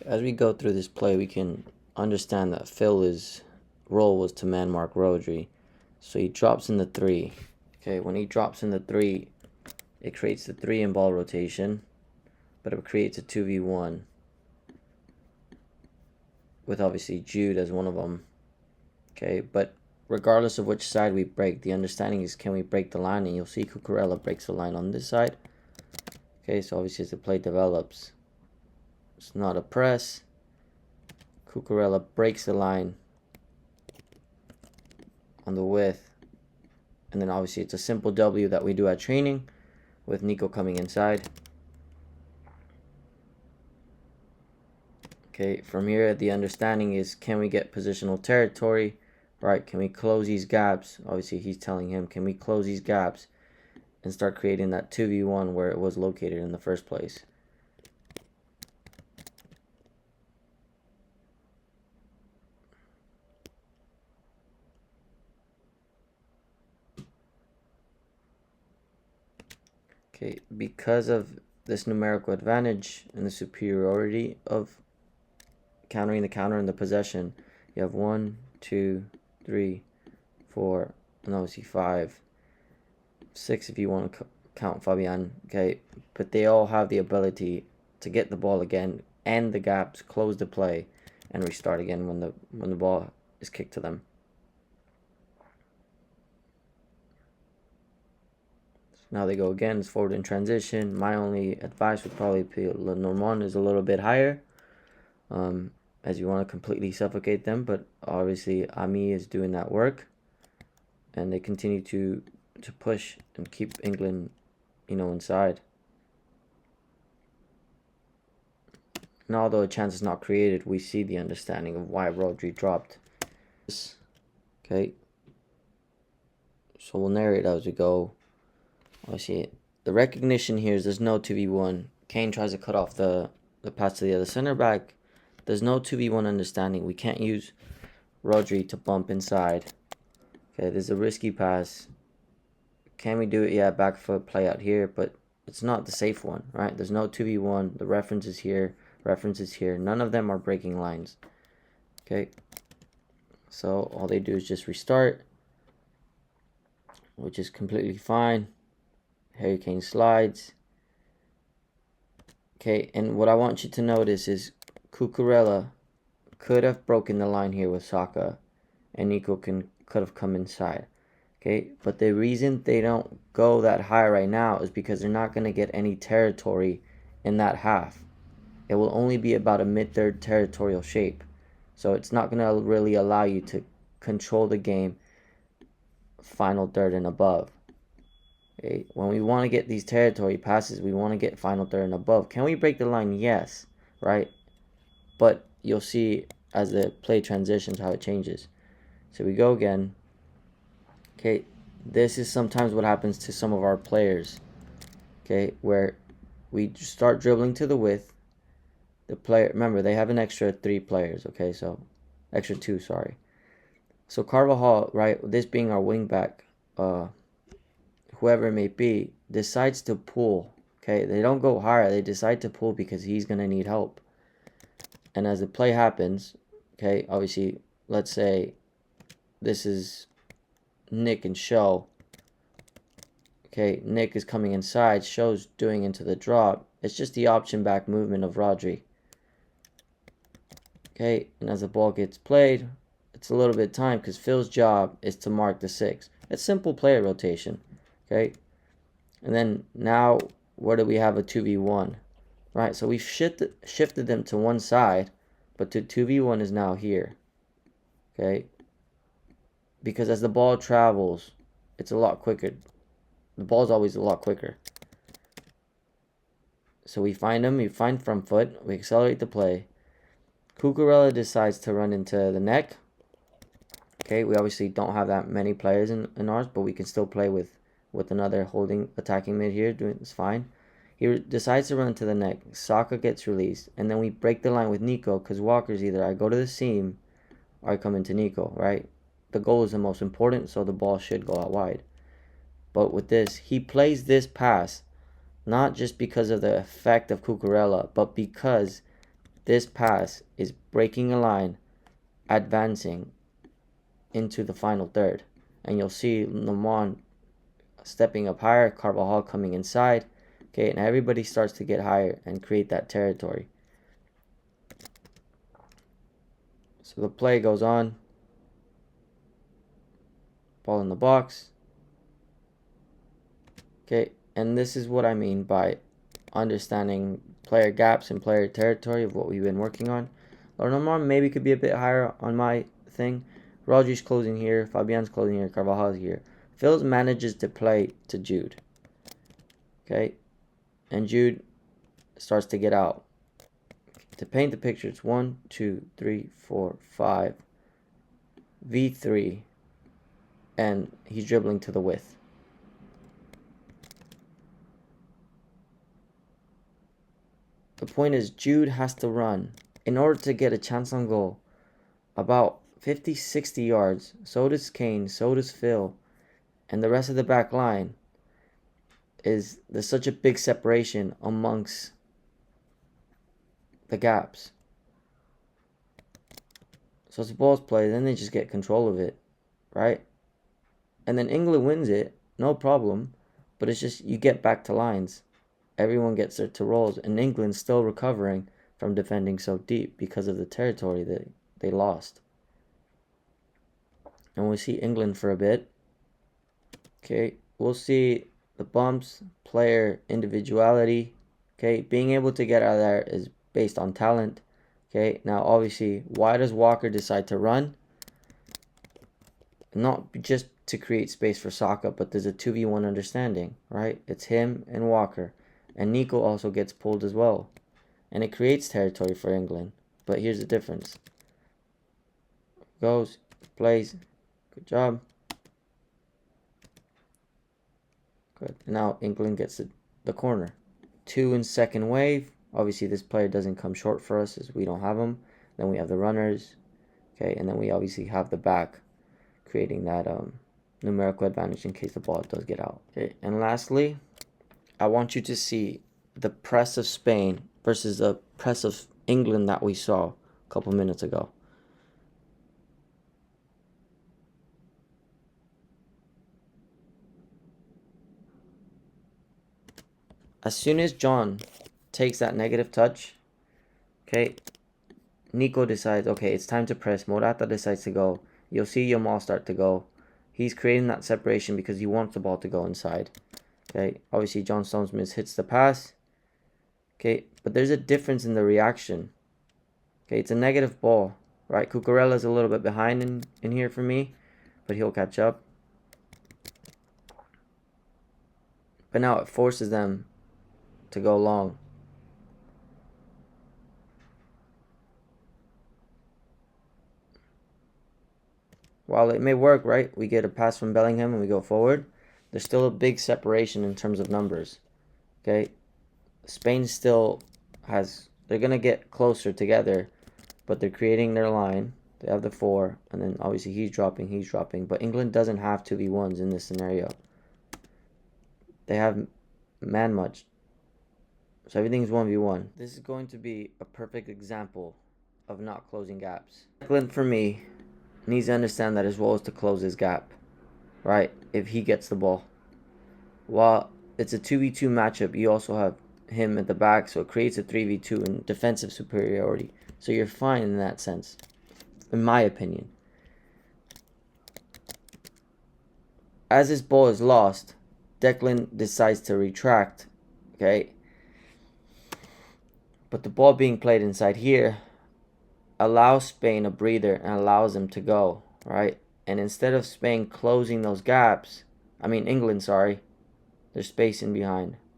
As we go through this play, we can understand that Phil's role was to man mark Rodri. So he drops in the 3. Okay, when he drops in the 3, it creates the 3 in ball rotation, but it creates a 2v1 with obviously Jude as one of them. Okay, but regardless of which side we break, the understanding is, can we break the line? And you'll see Cucurella breaks the line on this side. Okay, so obviously as the play develops, it's not a press. Cucurella breaks the line on the width, and then obviously it's a simple W that we do at training with Nico coming inside. Okay, from here the understanding is, can we get positional territory, right? Can we close these gaps? Obviously he's telling him, can we close these gaps and start creating that 2v1 where it was located in the first place? Okay, because of this numerical advantage and the superiority of countering the counter and the possession, you have 1, 2, 3, 4, and obviously 5, 6 if you want to count Fabian. Okay, but they all have the ability to get the ball again, end the gaps, close the play, and restart again when the ball is kicked to them. Now they go again, it's forward in transition. My only advice would probably be Lenormand is a little bit higher, as you want to completely suffocate them, but obviously Ami is doing that work, and they continue to push and keep England, inside. And although a chance is not created, we see the understanding of why Rodri dropped. Okay, so we'll narrate as we go. Obviously, the recognition here is there's no 2v1. Kane tries to cut off the pass to the other center back. There's no 2v1 understanding. We can't use Rodri to bump inside. Okay, there's a risky pass. Can we do it? Yeah, back foot play out here, but it's not the safe one, right? There's no 2v1. The reference is here. Reference is here. None of them are breaking lines. Okay, so all they do is just restart, which is completely fine. Harry Kane slides. Okay, and what I want you to notice is Cucurella could have broken the line here with Saka, and Nico could have come inside. Okay, but the reason they don't go that high right now is because they're not going to get any territory in that half. It will only be about a mid-third territorial shape. So it's not going to really allow you to control the game final third and above. Okay, when we want to get these territory passes, we want to get final third and above. Can we break the line? Yes, right? But you'll see as the play transitions how it changes. So we go again. Okay, this is sometimes what happens to some of our players. Okay, where we start dribbling to the width. The player, remember, they have an extra 3 players. Okay, so extra 2, sorry. So Carvajal, right, this being our wing back, whoever it may be, decides to pull. Okay, they don't go higher. They decide to pull because he's going to need help. And as the play happens, okay, obviously, let's say this is Nick and Show. Okay, Nick is coming inside. Show's doing into the drop. It's just the option back movement of Rodri. Okay, and as the ball gets played, it's a little bit of time because Phil's job is to mark the 6. It's simple player rotation. Okay, and then now where do we have a 2v1? Right, so we've shifted them to one side, but the 2v1 is now here. Okay, because as the ball travels, it's a lot quicker. The ball's always a lot quicker. So we find him, we find front foot, we accelerate the play. Cucurella decides to run into the neck. Okay, we obviously don't have that many players in ours, but we can still play with another holding attacking mid here. It's fine. He decides to run to the neck. Saka gets released, and then we break the line with Nico because Walker's either I go to the seam or I come into Nico, right? The goal is the most important, so the ball should go out wide. But with this, he plays this pass not just because of the effect of Cucurella, but because this pass is breaking a line, advancing into the final third. And you'll see Lemon stepping up higher, Carvajal coming inside. Okay, and everybody starts to get higher and create that territory. So the play goes on. Ball in the box. Okay, and this is what I mean by understanding player gaps and player territory of what we've been working on. Lemon maybe could be a bit higher on my thing. Rodri's closing here, Fabian's closing here, Carvajal's here. Phils manages to play to Jude. Okay, and Jude starts to get out. To paint the picture, it's 1, 2, 3, 4, 5, V3, and he's dribbling to the width. The point is, Jude has to run in order to get a chance on goal about 50, 60 yards. So does Kane, so does Phil, and the rest of the back line. There's such a big separation amongst the gaps. So it's the ball's played, then they just get control of it, right? And then England wins it, no problem. But it's just you get back to lines. Everyone gets their to rolls, and England's still recovering from defending so deep because of the territory that they lost. And we'll see England for a bit. Okay, we'll see the bumps, player individuality. Okay, being able to get out of there is based on talent. Okay, now obviously, why does Walker decide to run? Not just to create space for Saka, but there's a 2v1 understanding, right? It's him and Walker. And Nico also gets pulled as well. And it creates territory for England. But here's the difference. Goes, plays, good job. Good. Now England gets the corner. 2 in second wave. Obviously, this player doesn't come short for us as we don't have him. Then we have the runners. Okay, and then we obviously have the back, creating that numerical advantage in case the ball does get out. Okay, and lastly, I want you to see the press of Spain versus the press of England that we saw a couple minutes ago. As soon as John takes that negative touch, okay, Nico decides, okay, it's time to press. Morata decides to go. You'll see Yamal start to go. He's creating that separation because he wants the ball to go inside. Okay, obviously John Stones hits the pass. Okay, but there's a difference in the reaction. Okay, it's a negative ball, right? Cucurella's a little bit behind in here for me, but he'll catch up. But now it forces them to go long. While it may work, right? We get a pass from Bellingham and we go forward. There's still a big separation in terms of numbers. Okay, Spain still has, they're going to get closer together, but they're creating their line. They have the 4, and then obviously he's dropping. But England doesn't have 2v1s in this scenario. They have man much. So everything's 1v1. This is going to be a perfect example of not closing gaps. England, for me, needs to understand that his role is to close his gap, right? If he gets the ball. While it's a 2v2 matchup, you also have him at the back, so it creates a 3v2 in defensive superiority. So you're fine in that sense, in my opinion. As this ball is lost, Declan decides to retract, okay? But the ball being played inside here allows Spain a breather and allows them to go, right? And instead of Spain closing those gaps, England, sorry, there's space in behind.